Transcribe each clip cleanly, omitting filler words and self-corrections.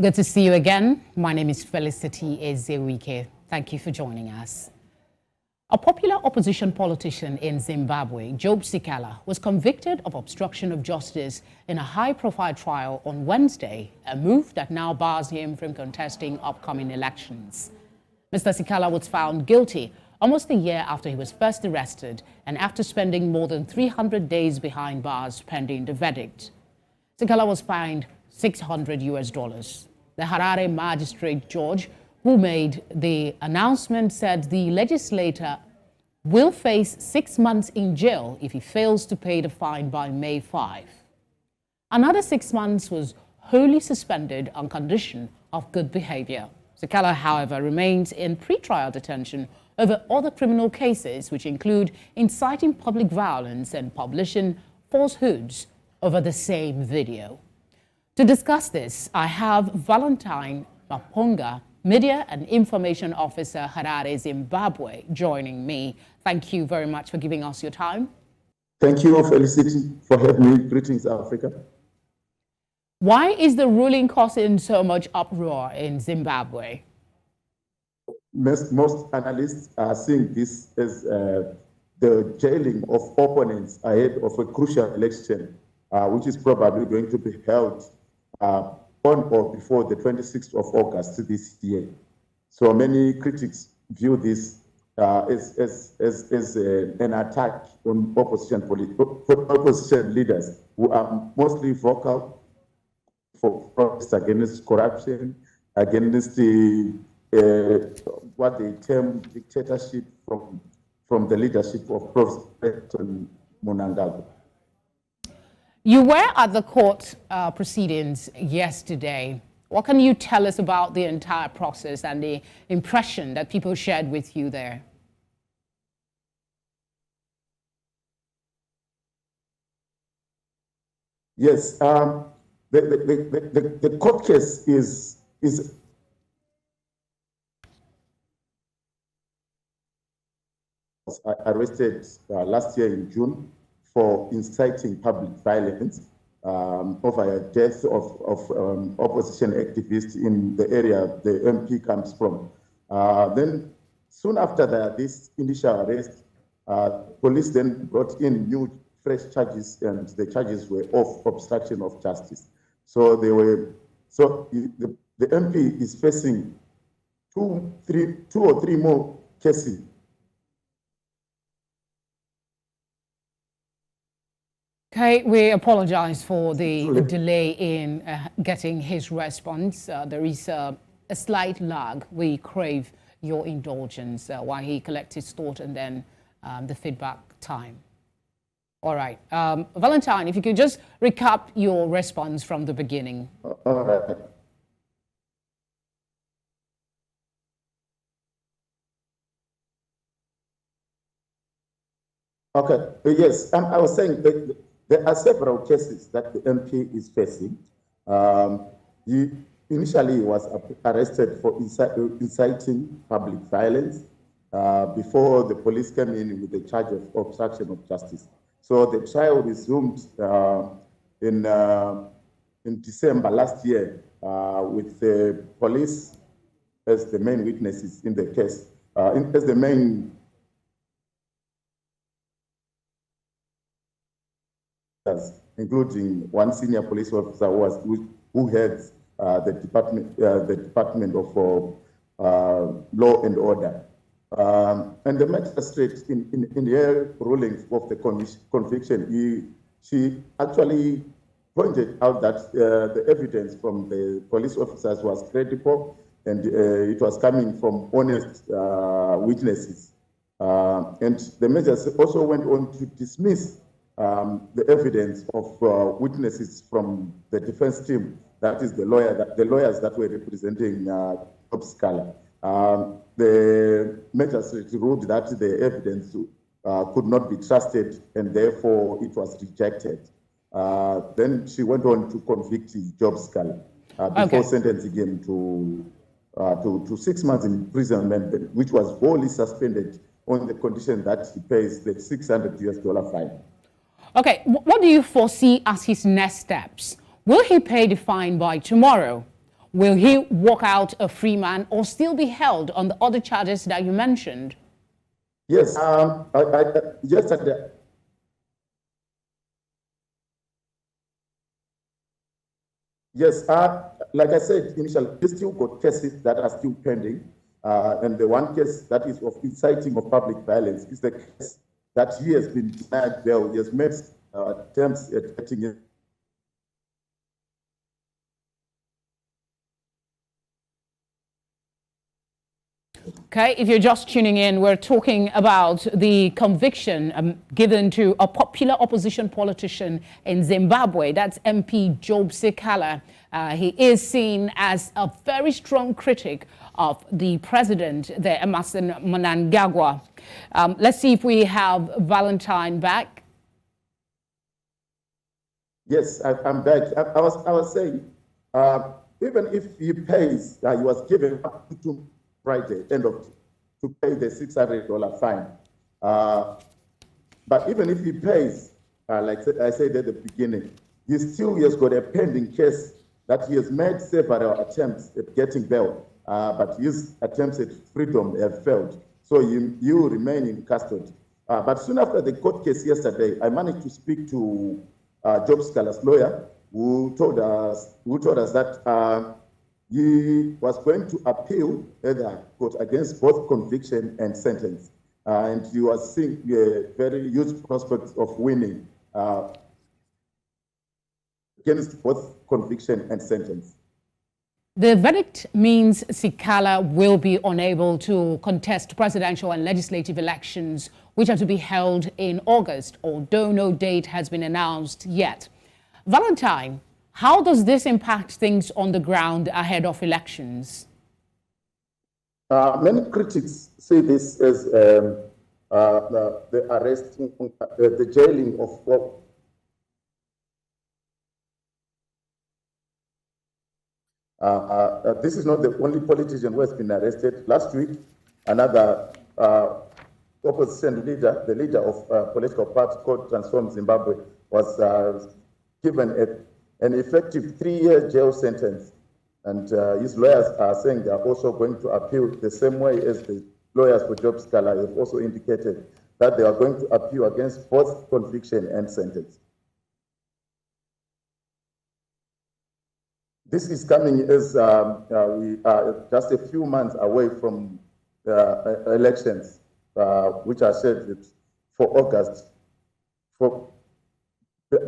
Good to see you again. My name is Felicity Ezewuike. Thank you for joining us. A popular opposition politician in Zimbabwe, Job Sikhala, was convicted of obstruction of justice in a high-profile trial on Wednesday, a move that now bars him from contesting upcoming elections. Mr. Sikhala was found guilty almost a year after he was first arrested and after spending more than 300 days behind bars pending the verdict. Sikhala was fined $600. The Harare magistrate judge who made the announcement said the legislator will face 6 months in jail if he fails to pay the fine by May 5. Another 6 months was wholly suspended on condition of good behaviour. Sikhala, however, remains in pretrial detention over other criminal cases, which include inciting public violence and publishing falsehoods over the same video. To discuss this, I have Valentine Maponga, Media and Information Officer, Harare, Zimbabwe, joining me. Thank you very much for giving us your time. Thank you, Felicity, for having me. Greetings, Africa. Why is the ruling causing so much uproar in Zimbabwe? Most analysts are seeing this as the jailing of opponents ahead of a crucial election, which is probably going to be held on or before the 26th of August this year. So many critics view this as an attack on opposition leaders who are mostly vocal for protests against corruption, against the what they term dictatorship from the leadership of President Mnangagwa. You were at the court proceedings yesterday. What can you tell us about the entire process and the impression that people shared with you there? Yes, the court case is arrested last year in June for inciting public violence over a death of opposition activists in the area the MP comes from. Then soon after this initial arrest, police then brought in new fresh charges, and the charges were of obstruction of justice. So the MP is facing two or three more cases. Okay, we apologize for the delay in getting his response. There is a slight lag. We crave your indulgence while he collects his thought and then the feedback time. All right. Valentine, if you could just recap your response from the beginning. All right. Okay. Yes, I was saying that there are several cases that the MP is facing. He initially was arrested for inciting public violence before the police came in with the charge of obstruction of justice. So the trial resumed in December last year with the police as the main witnesses in the case, as the main including one senior police officer who heads the Department of Law and Order. And the magistrate, in her ruling of the conviction, she actually pointed out that the evidence from the police officers was credible and it was coming from honest witnesses. And the magistrate also went on to dismiss the evidence of witnesses from the defense team, that is the lawyers that were representing Sikhala. The magistrate ruled that the evidence could not be trusted and therefore it was rejected. Then she went on to convict Job Sikhala before sentencing him to 6 months imprisonment, which was wholly suspended on the condition that he pays the $600 fine. Okay, what do you foresee as his next steps? Will he pay the fine by tomorrow? Will he walk out a free man or still be held on the other charges that you mentioned? Yes, yesterday. Yes, like I said initially, we still got cases that are still pending. And the one case that is of inciting of public violence is the case that he has been denied bail. He has made attempts at getting it. Okay, if you're just tuning in, we're talking about the conviction given to a popular opposition politician in Zimbabwe. That's MP Job Sikhala. He is seen as a very strong critic of the president, the Emmerson Mnangagwa. Let's see if we have Valentine back. Yes, I'm back. I was saying, even if he pays, he was given up to Friday, to pay the $600 fine. But even if he pays, like I said at the beginning, he has got a pending case that he has made several attempts at getting bail, but his attempts at freedom have failed. So he will remain in custody. But soon after the court case yesterday, I managed to speak to Job Sikhala's lawyer, who told us that he was going to appeal the court against both conviction and sentence. And he was seeing a very huge prospect of winning against both conviction and sentence. The verdict means Sikhala will be unable to contest presidential and legislative elections, which are to be held in August, although no date has been announced yet. Valentine, how does this impact things on the ground ahead of elections? Many critics see this as the arresting, the jailing of. This is not the only politician who has been arrested. Last week, another opposition leader, the leader of a political party called Transform Zimbabwe, was given an effective 3-year jail sentence. And his lawyers are saying they are also going to appeal the same way as the lawyers for Job Sikhala have also indicated that they are going to appeal against both conviction and sentence. This is coming as we are just a few months away from elections, which are scheduled for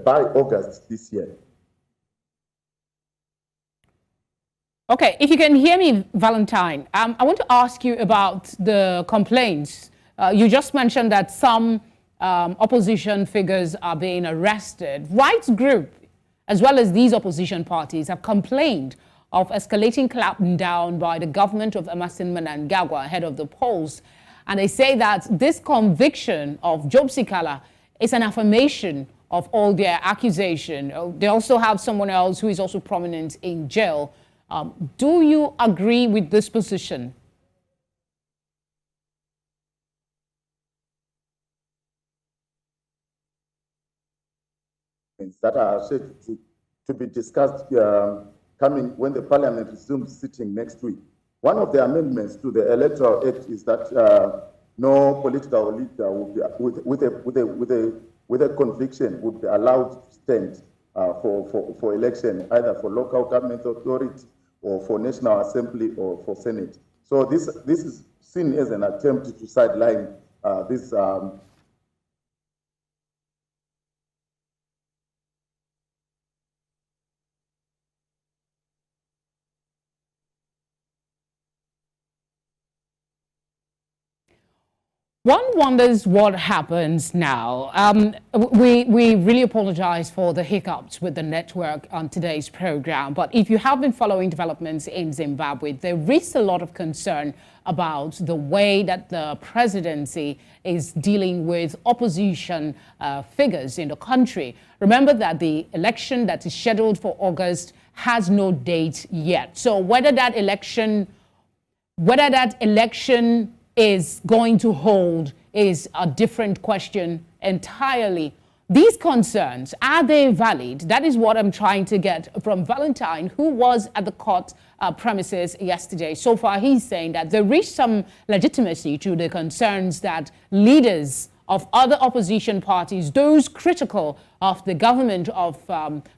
by August this year. Okay, if you can hear me, Valentine, I want to ask you about the complaints. You just mentioned that some opposition figures are being arrested. Rights group, as well as these opposition parties, have complained of escalating clampdown by the government of Emmerson Mnangagwa ahead of the polls. And they say that this conviction of Job Sikhala is an affirmation of all their accusation. They also have someone else who is also prominent in jail. Do you agree with this position? That are scheduled to be discussed coming when the parliament resumes sitting next week. One of the amendments to the Electoral Act is that no political leader will be, with a conviction would be allowed to stand for election, either for local government authority or for National Assembly or for Senate. So this is seen as an attempt to sideline this One wonders what happens now. We really apologize for the hiccups with the network on today's program. But if you have been following developments in Zimbabwe, there is a lot of concern about the way that the presidency is dealing with opposition figures in the country. Remember that the election that is scheduled for August has no date yet. So whether that election is going to hold is a different question entirely. These concerns, are they valid? That is what I'm trying to get from Valentine, who was at the court premises yesterday. So far, he's saying that there is some legitimacy to the concerns that leaders of other opposition parties, those critical of the government of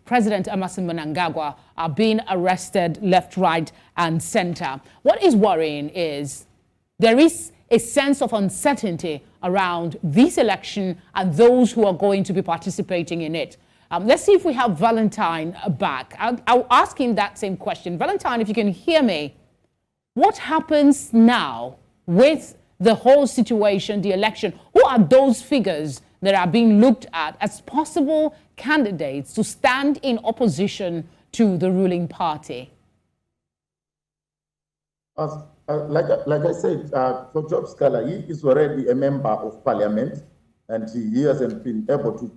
President Emmerson Mnangagwa, are being arrested left, right, and center. What is worrying is there is a sense of uncertainty around this election and those who are going to be participating in it. Let's see if we have Valentine back. I'll ask him that same question. Valentine, if you can hear me, what happens now with the whole situation, the election? Who are those figures that are being looked at as possible candidates to stand in opposition to the ruling party? Like I said, for Job Sikhala, he is already a member of parliament, and he hasn't been able to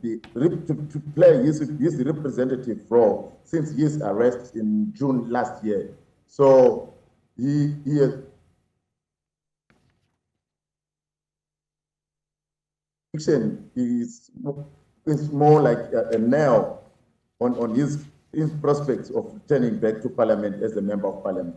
play his representative role since his arrest in June last year. So he is more like a nail on his prospects of returning back to parliament as a member of parliament.